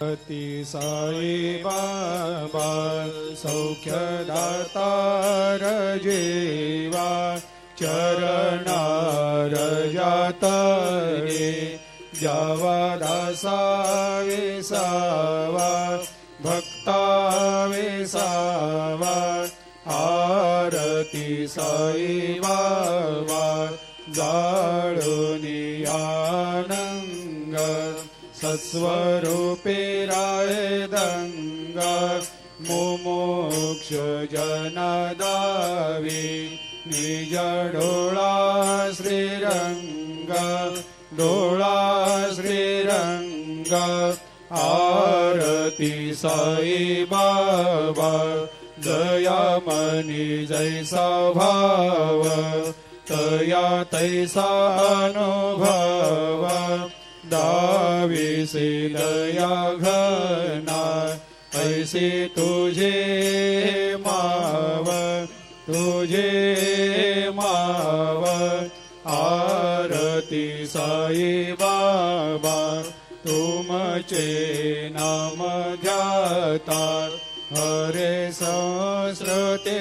अति साई बाबा सौख्यदातार जेवा चरणार जातरे जावा दासा विसावा भक्ता विसावा आरती साई बाबा जाळुनी आनंग सत्स्वरूपे राय दंग मुमुक्ष जनदावी निज डोळा श्रीरंग डोळा श्रीरंग आरती साई बाबा जया मनी जैसा भाव तया तैसा अनुभव दाविसे दया घना ऐसे तुझे माव आरती साई बाबा तुमचे नाम ध्याता हरे सहस्रते